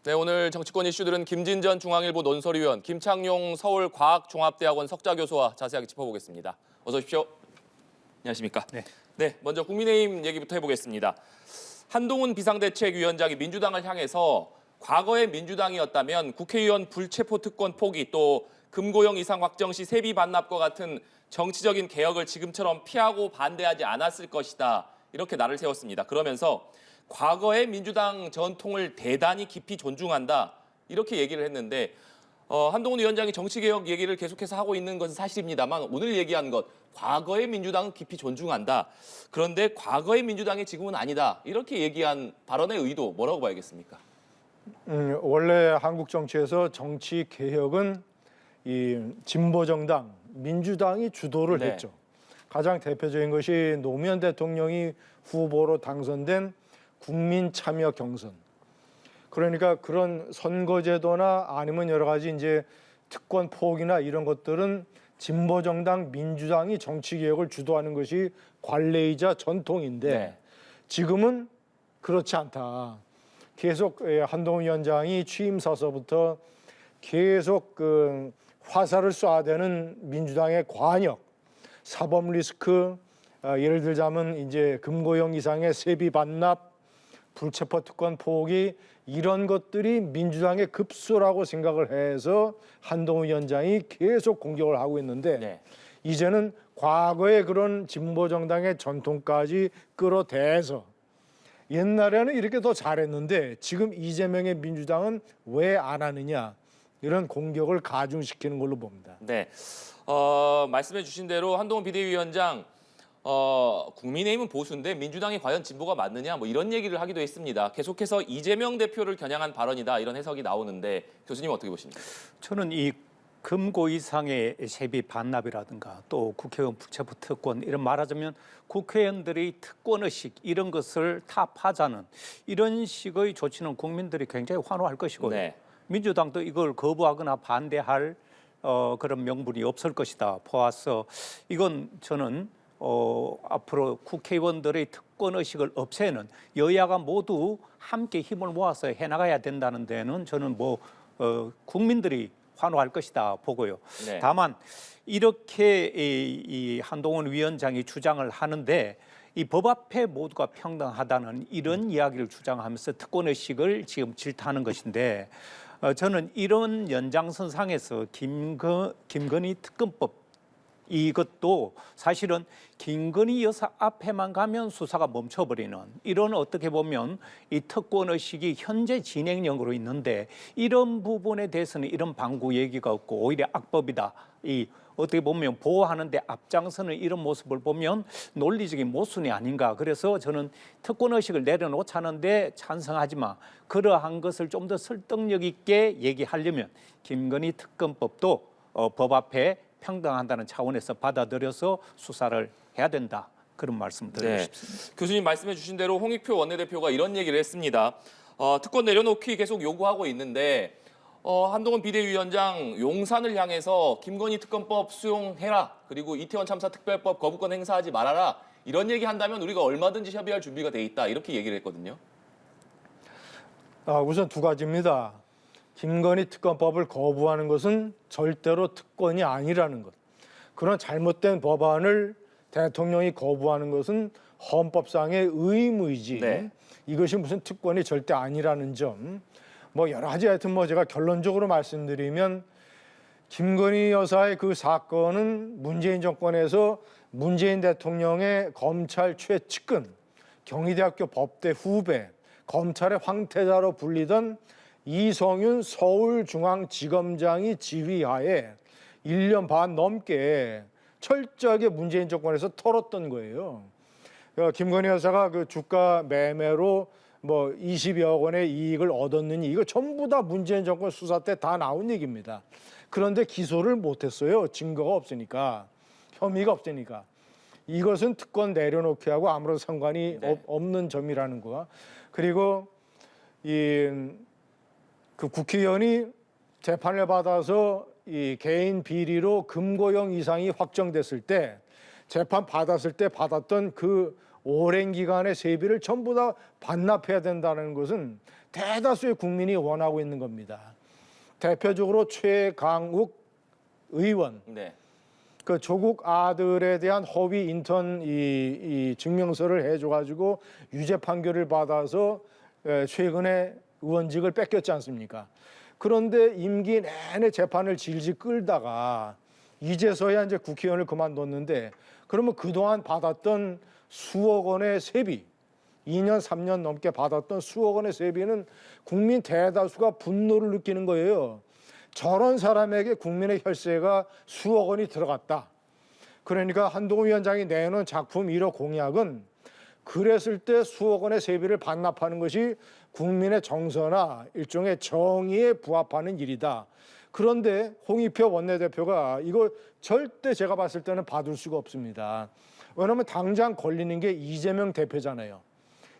네, 오늘 정치권 이슈들은 김진전 중앙일보 논설위원, 김창룡 서울과학종합대학원 석좌교수와 자세하게 짚어보겠습니다. 어서 오십시오. 안녕하십니까? 네, 먼저 국민의힘 얘기부터 해보겠습니다. 한동훈 비상대책위원장이 민주당을 향해서 과거의 민주당이었다면 국회의원 불체포 특권 포기 또 금고형 이상 확정 시 세비 반납과 같은 정치적인 개혁을 지금처럼 피하고 반대하지 않았을 것이다. 이렇게 날을 세웠습니다. 그러면서 과거의 민주당 전통을 대단히 깊이 존중한다. 이렇게 얘기를 했는데 한동훈 위원장이 정치개혁 얘기를 계속해서 하고 있는 것은 사실입니다만 오늘 얘기한 것, 과거의 민주당은 깊이 존중한다. 그런데 과거의 민주당이 지금은 아니다. 이렇게 얘기한 발언의 의도 뭐라고 봐야겠습니까? 원래 한국 정치에서 정치 개혁은 이 진보 정당, 민주당이 주도를 했죠. 가장 대표적인 것이 노무현 대통령이 후보로 당선된 국민 참여 경선. 그러니까 그런 선거제도나 아니면 여러 가지 이제 특권 포기나 이런 것들은 진보 정당 민주당이 정치 개혁을 주도하는 것이 관례이자 전통인데 지금은 그렇지 않다. 계속 한동훈 위원장이 취임서서부터 계속 그 화살을 쏴대는 민주당의 관역, 사법 리스크, 예를 들자면 이제 금고형 이상의 세비 반납, 불체포 특권 포기 이런 것들이 민주당의 급소라고 생각을 해서 한동훈 위원장이 계속 공격을 하고 있는데 이제는 과거의 그런 진보 정당의 전통까지 끌어대서 옛날에는 이렇게 더 잘했는데 지금 이재명의 민주당은 왜 안 하느냐 이런 공격을 가중시키는 걸로 봅니다. 네, 말씀해 주신 대로 한동훈 비대위원장 국민의힘은 보수인데 민주당이 과연 진보가 맞느냐 뭐 이런 얘기를 하기도 했습니다. 계속해서 이재명 대표를 겨냥한 발언이다 이런 해석이 나오는데 교수님 어떻게 보십니까? 저는 이 금고 이상의 세비 반납이라든가 또 국회의원 불체포 특권 이런 말하자면 국회의원들의 특권의식 이런 것을 타파하자는 이런 식의 조치는 국민들이 굉장히 환호할 것이고요. 민주당도 이걸 거부하거나 반대할 그런 명분이 없을 것이다 보아서 이건 저는 앞으로 국회의원들의 특권의식을 없애는 여야가 모두 함께 힘을 모아서 해나가야 된다는 데는 저는 국민들이 환호할 것이다 보고요. 다만 이렇게 이 한동훈 위원장이 주장을 하는데 이 법 앞에 모두가 평등하다는 이런 이야기를 주장하면서 특권의식을 지금 질타하는 것인데 저는 이런 연장선상에서 김건희 특검법 이것도 사실은 김건희 여사 앞에만 가면 수사가 멈춰버리는 이런 어떻게 보면 이 특권의식이 현재 진행형으로 있는데 이런 부분에 대해서는 이런 방구 얘기가 없고 오히려 악법이다. 이 어떻게 보면 보호하는데 앞장서는 이런 모습을 보면 논리적인 모순이 아닌가. 그래서 저는 특권의식을 내려놓자는데 찬성하지만 그러한 것을 좀 더 설득력 있게 얘기하려면 김건희 특검법도 법 앞에 평등한다는 차원에서 받아들여서 수사를 해야 된다. 그런 말씀 드리고 싶습니다. 교수님 말씀해 주신 대로 홍익표 원내대표가 이런 얘기를 했습니다. 특권 내려놓기 계속 요구하고 있는데 한동훈 비대위원장 용산을 향해서 김건희 특검법 수용해라. 그리고 이태원 참사 특별법 거부권 행사하지 말아라. 이런 얘기 한다면 우리가 얼마든지 협의할 준비가 돼 있다. 이렇게 얘기를 했거든요. 우선 두 가지입니다. 김건희 특검법을 거부하는 것은 절대로 특권이 아니라는 것. 그런 잘못된 법안을 대통령이 거부하는 것은 헌법상의 의무이지 이것이 무슨 특권이 절대 아니라는 점. 여러 가지 하여튼 제가 결론적으로 말씀드리면 김건희 여사의 그 사건은 문재인 정권에서 문재인 대통령의 검찰 최측근, 경희대학교 법대 후배, 검찰의 황태자로 불리던 이성윤 서울중앙지검장이 지휘하에 1년 반 넘게 철저하게 문재인 정권에서 털었던 거예요. 김건희 여사가 그 주가 매매로 20여 원의 이익을 얻었느니 이거 전부 다 문재인 정권 수사 때 다 나온 얘기입니다. 그런데 기소를 못했어요. 증거가 없으니까, 혐의가 없으니까. 이것은 특권 내려놓기 하고 아무런 상관이 없는 점이라는 거. 그리고 그 국회의원이 재판을 받아서 이 개인 비리로 금고형 이상이 확정됐을 때 재판 받았을 때 받았던 그 오랜 기간의 세비를 전부 다 반납해야 된다는 것은 대다수의 국민이 원하고 있는 겁니다. 대표적으로 최강욱 의원, 네. 그 조국 아들에 대한 허위 인턴 이 증명서를 해줘가지고 유죄 판결을 받아서 최근에 의원직을 뺏겼지 않습니까? 그런데 임기 내내 재판을 질질 끌다가 이제서야 이제 국회의원을 그만뒀는데, 그러면 그동안 받았던 수억 원의 세비, 2년, 3년 넘게 받았던 수억 원의 세비는 국민 대다수가 분노를 느끼는 거예요. 저런 사람에게 국민의 혈세가 수억 원이 들어갔다. 그러니까 한동훈 위원장이 내놓은 작품 1호 공약은 그랬을 때 수억 원의 세비를 반납하는 것이 국민의 정서나 일종의 정의에 부합하는 일이다. 그런데 홍익표 원내대표가 이거 절대 제가 봤을 때는 받을 수가 없습니다. 왜냐하면 당장 걸리는 게 이재명 대표잖아요.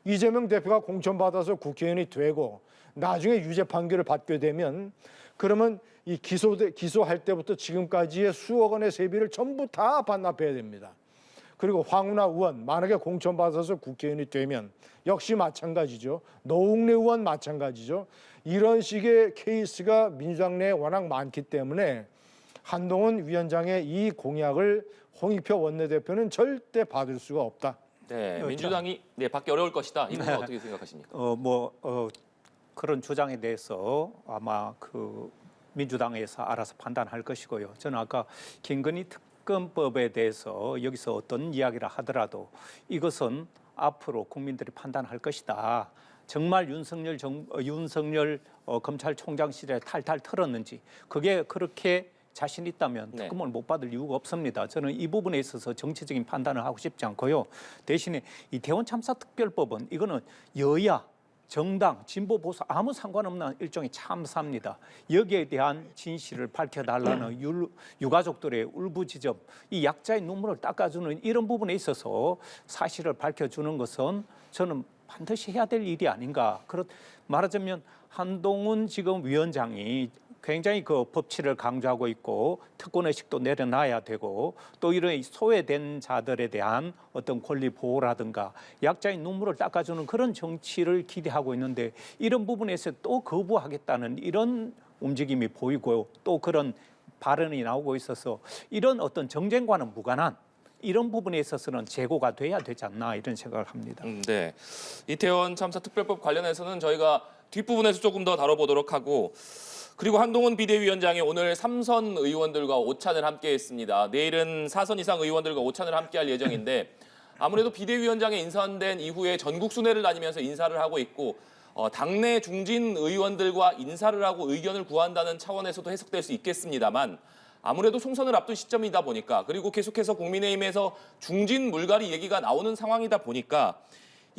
이재명 대표가 공천받아서 국회의원이 되고 나중에 유죄 판결을 받게 되면, 그러면 이 기소할 때부터 지금까지의 수억 원의 세비를 전부 다 반납해야 됩니다. 그리고 황운하 의원 만약에 공천받아서 국회의원이 되면 역시 마찬가지죠. 노웅래 의원 마찬가지죠. 이런 식의 케이스가 민주당 내에 워낙 많기 때문에 한동훈 위원장의 이 공약을 홍익표 원내대표는 절대 받을 수가 없다. 네, 민주당이 받기 어려울 것이다. 이 부분 어떻게 생각하십니까? 그런 주장에 대해서 아마 민주당에서 알아서 판단할 것이고요. 저는 아까 김건희 특검법에 대해서 여기서 어떤 이야기를 하더라도 이것은 앞으로 국민들이 판단할 것이다. 정말 윤석열 검찰총장 시절에 탈탈 털었는지, 그게 그렇게 자신 있다면 특검을 못 받을 이유가 없습니다. 저는 이 부분에 있어서 정치적인 판단을 하고 싶지 않고요. 대신에 이태원 참사 특별법은 이거는 여야, 정당, 진보, 보수 아무 상관없는 일종의 참사입니다. 여기에 대한 진실을 밝혀달라는 유가족들의 울부짖음, 이 약자의 눈물을 닦아주는 이런 부분에 있어서 사실을 밝혀주는 것은 저는 반드시 해야 될 일이 아닌가. 말하자면 한동훈 지금 위원장이 굉장히 그 법치를 강조하고 있고 특권의식도 내려놔야 되고, 또 이런 소외된 자들에 대한 어떤 권리 보호라든가 약자의 눈물을 닦아주는 그런 정치를 기대하고 있는데, 이런 부분에서 또 거부하겠다는 이런 움직임이 보이고 또 그런 발언이 나오고 있어서 이런 어떤 정쟁과는 무관한 이런 부분에 있어서는 재고가 돼야 되지 않나 이런 생각을 합니다. 네, 이태원 참사 특별법 관련해서는 저희가 뒷부분에서 조금 더 다뤄보도록 하고, 그리고 한동훈 비대위원장이 오늘 3선 의원들과 오찬을 함께했습니다. 내일은 4선 이상 의원들과 오찬을 함께할 예정인데, 아무래도 비대위원장에 인선된 이후에 전국 순회를 다니면서 인사를 하고 있고, 당내 중진 의원들과 인사를 하고 의견을 구한다는 차원에서도 해석될 수 있겠습니다만, 아무래도 총선을 앞둔 시점이다 보니까, 그리고 계속해서 국민의힘에서 중진 물갈이 얘기가 나오는 상황이다 보니까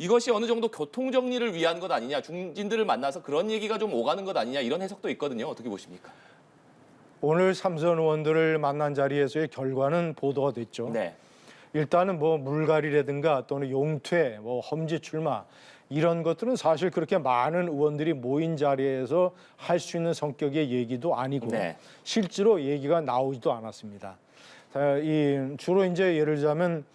이것이 어느 정도 교통정리를 위한 것 아니냐, 중진들을 만나서 그런 얘기가 좀 오가는 것 아니냐, 이런 해석도 있거든요. 어떻게 보십니까? 오늘 3선 의원들을 만난 자리에서의 결과는 보도가 됐죠. 네. 일단은 뭐 물갈이라든가 또는 용퇴, 뭐 험지 출마 이런 것들은 사실 그렇게 많은 의원들이 모인 자리에서 할 수 있는 성격의 얘기도 아니고 실제로 얘기가 나오지도 않았습니다. 주로 이제 예를 들자면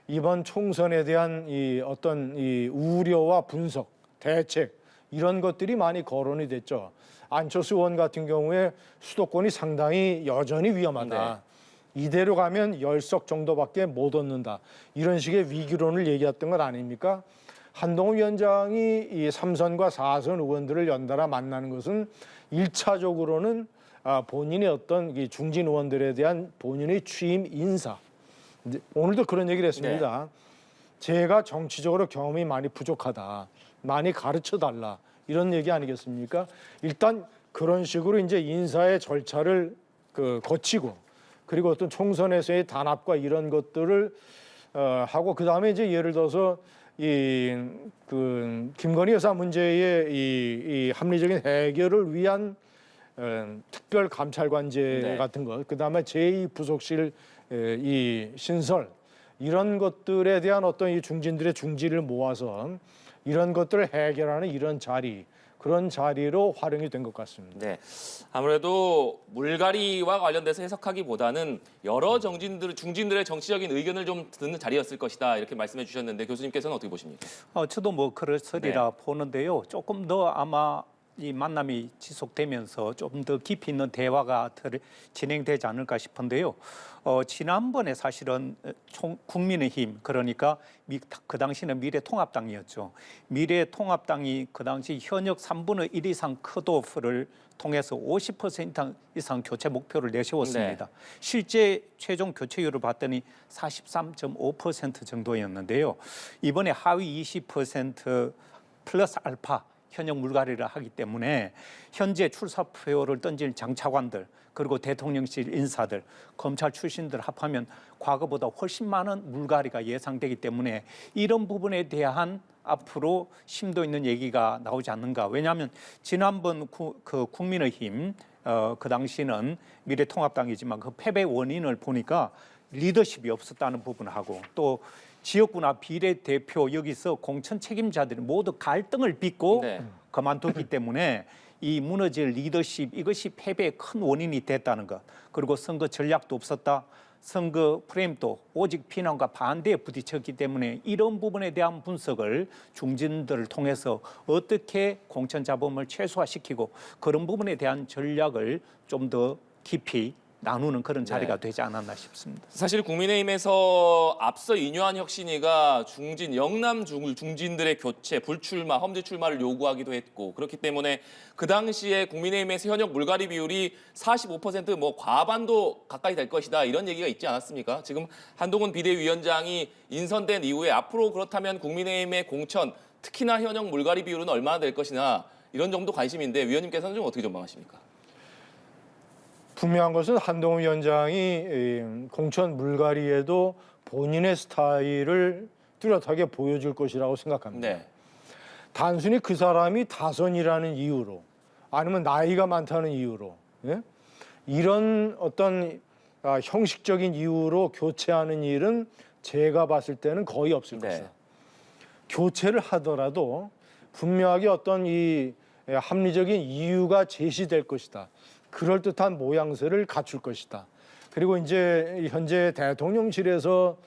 이번 총선에 대한 어떤 우려와 분석, 대책 이런 것들이 많이 거론이 됐죠. 안철수 의원 같은 경우에 수도권이 상당히 여전히 위험하다. 이대로 가면 10석 정도밖에 못 얻는다. 이런 식의 위기론을 얘기했던 것 아닙니까? 한동훈 위원장이 이 3선과 4선 의원들을 연달아 만나는 것은 1차적으로는 본인의 어떤 중진 의원들에 대한 본인의 취임 인사. 오늘도 그런 얘기를 했습니다. 제가 정치적으로 경험이 많이 부족하다. 많이 가르쳐달라. 이런 얘기 아니겠습니까? 일단 그런 식으로 이제 인사의 절차를 거치고, 그리고 어떤 총선에서의 단합과 이런 것들을 하고, 그 다음에 이제 예를 들어서 김건희 여사 문제의 이 합리적인 해결을 위한 특별 감찰관제 같은 것, 그 다음에 제2부속실 이 신설 이런 것들에 대한 어떤 이 중진들의 중지를 모아서 이런 것들을 해결하는 이런 자리, 그런 자리로 활용이 된 것 같습니다. 네, 아무래도 물갈이와 관련돼서 해석하기보다는 여러 중진들의 정치적인 의견을 좀 듣는 자리였을 것이다 이렇게 말씀해 주셨는데 교수님께서는 어떻게 보십니까? 저도 뭐 그럴서리라 보는데요. 조금 더 아마 이 만남이 지속되면서 좀 더 깊이 있는 대화가 진행되지 않을까 싶은데요. 지난번에 사실은 국민의힘 그러니까 그 당시는 미래통합당이었죠. 미래통합당이 그 당시 현역 3분의 1 이상 컷오프를 통해서 50% 이상 교체 목표를 내세웠습니다. 네. 실제 최종 교체율을 봤더니 43.5% 정도였는데요. 이번에 하위 20% 플러스 알파 현역 물갈이를 하기 때문에 현재 출사표를 던질 장차관들 그리고 대통령실 인사들, 검찰 출신들 합하면 과거보다 훨씬 많은 물갈이가 예상되기 때문에 이런 부분에 대한 앞으로 심도 있는 얘기가 나오지 않는가. 왜냐하면 지난번 그 국민의힘 그 당시는 미래통합당이지만 그 패배 원인을 보니까 리더십이 없었다는 부분하고 또 지역구나 비례대표 여기서 공천 책임자들이 모두 갈등을 빚고 네. 그만두기 때문에 이 무너질 리더십 이것이 패배의 큰 원인이 됐다는 것. 그리고 선거 전략도 없었다. 선거 프레임도 오직 비난과 반대에 부딪혔기 때문에 이런 부분에 대한 분석을 중진들을 통해서 어떻게 공천 잡음을 최소화시키고 그런 부분에 대한 전략을 좀 더 깊이 나누는 그런 자리가 되지 않았나 싶습니다. 사실 국민의힘에서 앞서 인요한 혁신위가 영남 중진들의 교체, 불출마, 험지 출마를 요구하기도 했고 그렇기 때문에 그 당시에 국민의힘에서 현역 물갈이 비율이 45% 과반도 가까이 될 것이다 이런 얘기가 있지 않았습니까? 지금 한동훈 비대위원장이 인선된 이후에 앞으로 그렇다면 국민의힘의 공천, 특히나 현역 물갈이 비율은 얼마나 될 것이나 이런 정도 관심인데 위원님께서는 좀 어떻게 전망하십니까? 분명한 것은 한동훈 위원장이 공천 물갈이에도 본인의 스타일을 뚜렷하게 보여줄 것이라고 생각합니다. 네. 단순히 그 사람이 다선이라는 이유로 아니면 나이가 많다는 이유로 이런 어떤 형식적인 이유로 교체하는 일은 제가 봤을 때는 거의 없을 것이다. 교체를 하더라도 분명하게 어떤 이 합리적인 이유가 제시될 것이다. 그럴듯한 모양새를 갖출 것이다. 그리고 이제 현재 대통령실에서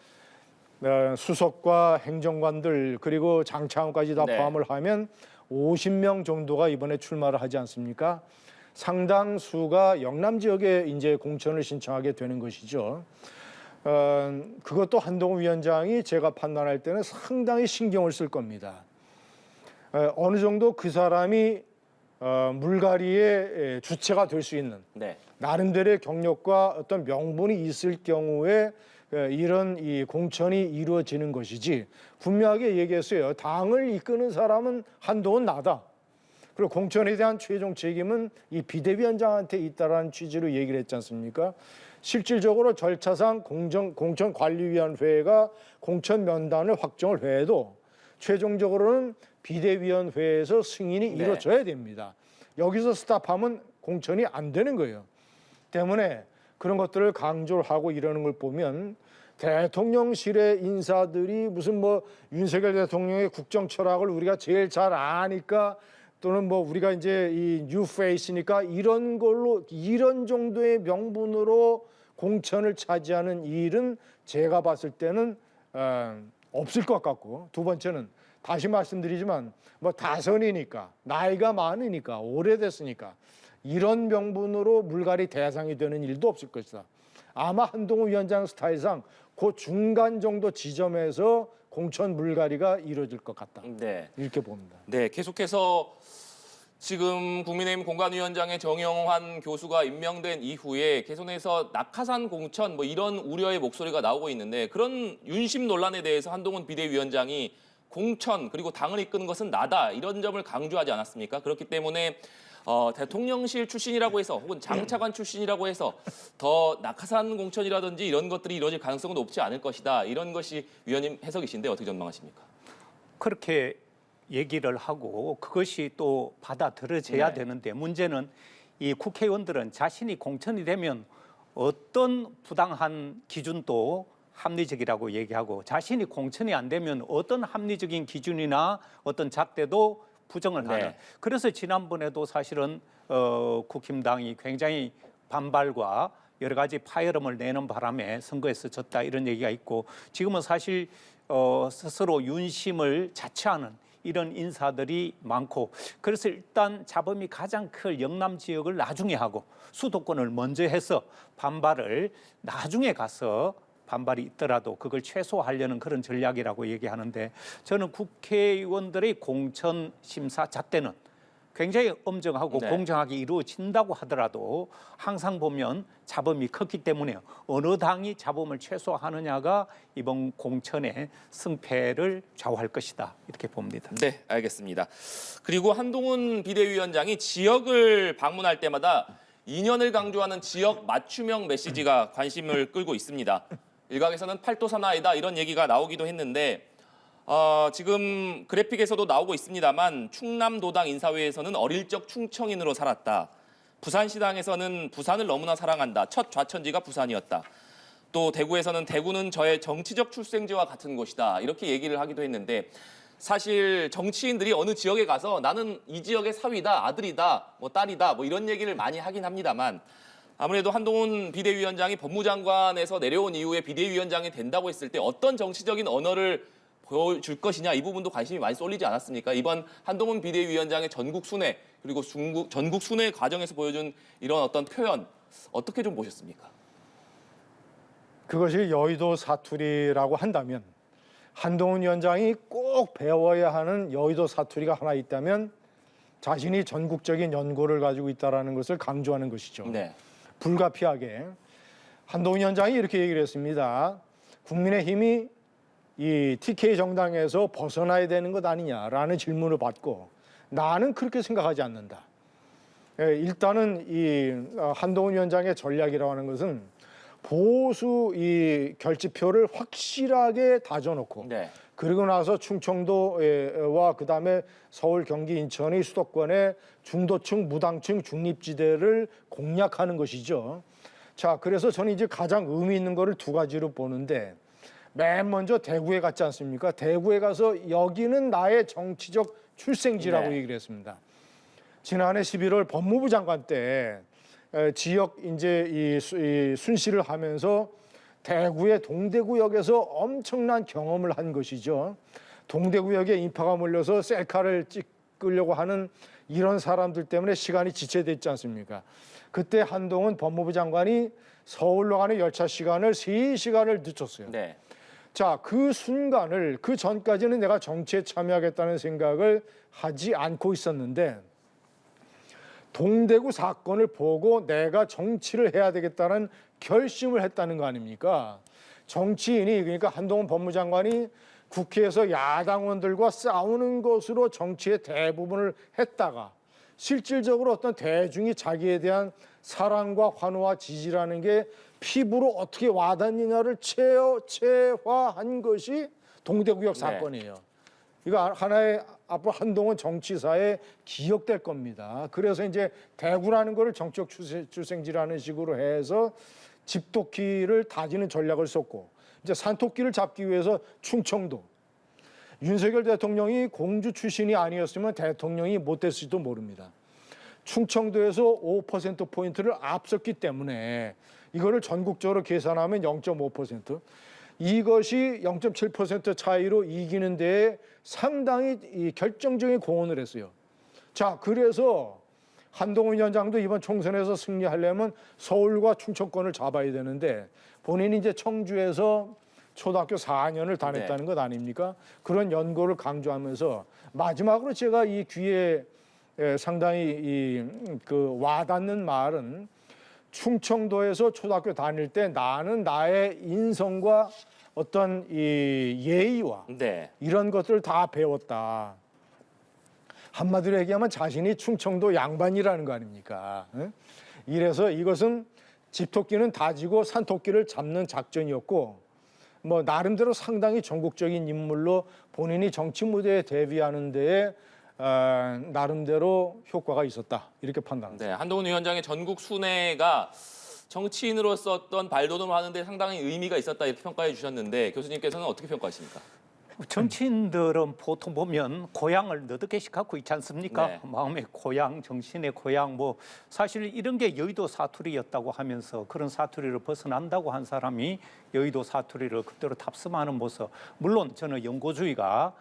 수석과 행정관들 그리고 장차관까지 다 포함을 하면 50명 정도가 이번에 출마를 하지 않습니까? 상당수가 영남 지역에 이제 공천을 신청하게 되는 것이죠. 그것도 한동훈 위원장이 제가 판단할 때는 상당히 신경을 쓸 겁니다. 어느 정도 그 사람이 물갈이의 주체가 될 수 있는 나름대로의 경력과 어떤 명분이 있을 경우에 이런 이 공천이 이루어지는 것이지 분명하게 얘기했어요. 당을 이끄는 사람은 한동훈 나다. 그리고 공천에 대한 최종 책임은 이 비대위원장한테 있다라는 취지로 얘기를 했지 않습니까? 실질적으로 절차상 공천관리위원회가 공천 명단을 확정을 해도 최종적으로는 비대위원회에서 승인이 이루어져야 됩니다. 여기서 스탑하면 공천이 안 되는 거예요. 때문에 그런 것들을 강조를 하고 이러는 걸 보면 대통령실의 인사들이 무슨 윤석열 대통령의 국정 철학을 우리가 제일 잘 아니까 또는 우리가 이제 이 뉴페이스니까 이런 걸로 이런 정도의 명분으로 공천을 차지하는 일은 제가 봤을 때는 없을 것 같고 두 번째는 다시 말씀드리지만 다선이니까 나이가 많으니까 오래됐으니까 이런 명분으로 물갈이 대상이 되는 일도 없을 것이다. 아마 한동훈 위원장 스타일상 그 중간 정도 지점에서 공천 물갈이가 이루어질 것 같다. 이렇게 봅니다. 네, 계속해서 지금 국민의힘 공관위원장의 정영환 교수가 임명된 이후에 개선해서 낙하산 공천 이런 우려의 목소리가 나오고 있는데 그런 윤심 논란에 대해서 한동훈 비대위원장이 공천 그리고 당을 이끄는 것은 나다 이런 점을 강조하지 않았습니까? 그렇기 때문에 대통령실 출신이라고 해서 혹은 장차관 출신이라고 해서 더 낙하산 공천이라든지 이런 것들이 이루어질 가능성은 높지 않을 것이다. 이런 것이 위원님 해석이신데 어떻게 전망하십니까? 그렇게 얘기를 하고 그것이 또 받아들여져야 되는데 문제는 이 국회의원들은 자신이 공천이 되면 어떤 부당한 기준도 합리적이라고 얘기하고 자신이 공천이 안 되면 어떤 합리적인 기준이나 어떤 잣대도 부정을 하는. 네. 그래서 지난번에도 사실은 국힘당이 굉장히 반발과 여러 가지 파열음을 내는 바람에 선거에서 졌다 이런 얘기가 있고 지금은 사실 스스로 윤심을 자처하는 이런 인사들이 많고 그래서 일단 잡음이 가장 클 영남 지역을 나중에 하고 수도권을 먼저 해서 반발을 나중에 가서 반발이 있더라도 그걸 최소화하려는 그런 전략이라고 얘기하는데 저는 국회의원들의 공천 심사 잣대는 굉장히 엄정하고 네. 공정하게 이루어진다고 하더라도 항상 보면 잡음이 컸기 때문에 어느 당이 잡음을 최소화하느냐가 이번 공천의 승패를 좌우할 것이다 이렇게 봅니다. 네, 알겠습니다. 그리고 한동훈 비대위원장이 지역을 방문할 때마다 인연을 강조하는 지역 맞춤형 메시지가 관심을 끌고 있습니다. 일각에서는 팔도 사나이다 이런 얘기가 나오기도 했는데 지금 그래픽에서도 나오고 있습니다만 충남도당 인사회에서는 어릴 적 충청인으로 살았다. 부산시당에서는 부산을 너무나 사랑한다. 첫 좌천지가 부산이었다. 또 대구에서는 대구는 저의 정치적 출생지와 같은 곳이다. 이렇게 얘기를 하기도 했는데 사실 정치인들이 어느 지역에 가서 나는 이 지역의 사위다, 아들이다, 뭐 딸이다, 뭐 이런 얘기를 많이 하긴 합니다만 아무래도 한동훈 비대위원장이 법무장관에서 내려온 이후에 비대위원장이 된다고 했을 때 어떤 정치적인 언어를 보여줄 것이냐 이 부분도 관심이 많이 쏠리지 않았습니까? 이번 한동훈 비대위원장의 전국 순회 그리고 전국 순회 과정에서 보여준 이런 어떤 표현 어떻게 좀 보셨습니까? 그것이 여의도 사투리라고 한다면 한동훈 위원장이 꼭 배워야 하는 여의도 사투리가 하나 있다면 자신이 전국적인 연고를 가지고 있다는 것을 강조하는 것이죠. 네. 불가피하게 한동훈 위원장이 이렇게 얘기를 했습니다. 국민의힘이 이 TK 정당에서 벗어나야 되는 것 아니냐라는 질문을 받고 나는 그렇게 생각하지 않는다. 일단은 이 한동훈 위원장의 전략이라고 하는 것은 보수 이 결집표를 확실하게 다져놓고 네. 그리고 나서 충청도와 그다음에 서울, 경기, 인천의 수도권의 중도층, 무당층, 중립지대를 공략하는 것이죠. 자, 그래서 저는 이제 가장 의미 있는 거를 두 가지로 보는데 맨 먼저 대구에 갔지 않습니까? 대구에 가서 여기는 나의 정치적 출생지라고 네. 얘기를 했습니다. 지난해 11월 법무부 장관 때 지역 이제 이 순시를 하면서 대구의 동대구역에서 엄청난 경험을 한 것이죠. 동대구역에 인파가 몰려서 셀카를 찍으려고 하는 이런 사람들 때문에 시간이 지체됐지 않습니까? 그때 한동훈 법무부 장관이 서울로 가는 열차 시간을 3시간을 늦췄어요. 네. 자, 그 순간을 그 전까지는 내가 정치에 참여하겠다는 생각을 하지 않고 있었는데 동대구 사건을 보고 내가 정치를 해야 되겠다는 결심을 했다는 거 아닙니까? 정치인이 그러니까 한동훈 법무장관이 국회에서 야당원들과 싸우는 것으로 정치의 대부분을 했다가 실질적으로 어떤 대중이 자기에 대한 사랑과 환호와 지지라는 게 피부로 어떻게 와닿느냐를 체화한 것이 동대구역 사건이에요. 이거 하나의 앞으로 한동훈 정치사에 기억될 겁니다. 그래서 이제 대구라는 거를 정치적 출생지라는 식으로 해서 집토끼를 다지는 전략을 썼고 이제 산토끼를 잡기 위해서 충청도 윤석열 대통령이 공주 출신이 아니었으면 대통령이 못 됐을지도 모릅니다. 충청도에서 5%포인트를 앞섰기 때문에 이거를 전국적으로 계산하면 0.5%. 이것이 0.7% 차이로 이기는 데에 상당히 이 결정적인 공헌을 했어요. 자, 그래서 한동훈 위원장도 이번 총선에서 승리하려면 서울과 충청권을 잡아야 되는데 본인이 이제 청주에서 초등학교 4년을 다녔다는 것 아닙니까? 그런 연고를 강조하면서 마지막으로 제가 이 귀에 상당히 그 와닿는 말은 충청도에서 초등학교 다닐 때 나는 나의 인성과 어떤 이 예의와 이런 것들을 다 배웠다. 한마디로 얘기하면 자신이 충청도 양반이라는 거 아닙니까? 이래서 이것은 집토끼는 다지고 산토끼를 잡는 작전이었고 뭐 나름대로 상당히 전국적인 인물로 본인이 정치 무대에 데뷔하는 데에 나름대로 효과가 있었다 이렇게 판단합니다. 네, 한동훈 위원장의 전국 순회가 정치인으로서 어떤 발돋움을 하는데 상당히 의미가 있었다 이렇게 평가해 주셨는데 교수님께서는 어떻게 평가하십니까? 정치인들은 보통 보면 고향을 너댓 개씩 갖고 있지 않습니까? 네. 마음의 고향, 정신의 고향, 뭐 사실 이런 게 여의도 사투리였다고 하면서 그런 사투리를 벗어난다고 한 사람이 여의도 사투리를 그대로 탑승하는 모습. 물론 저는 연고주의가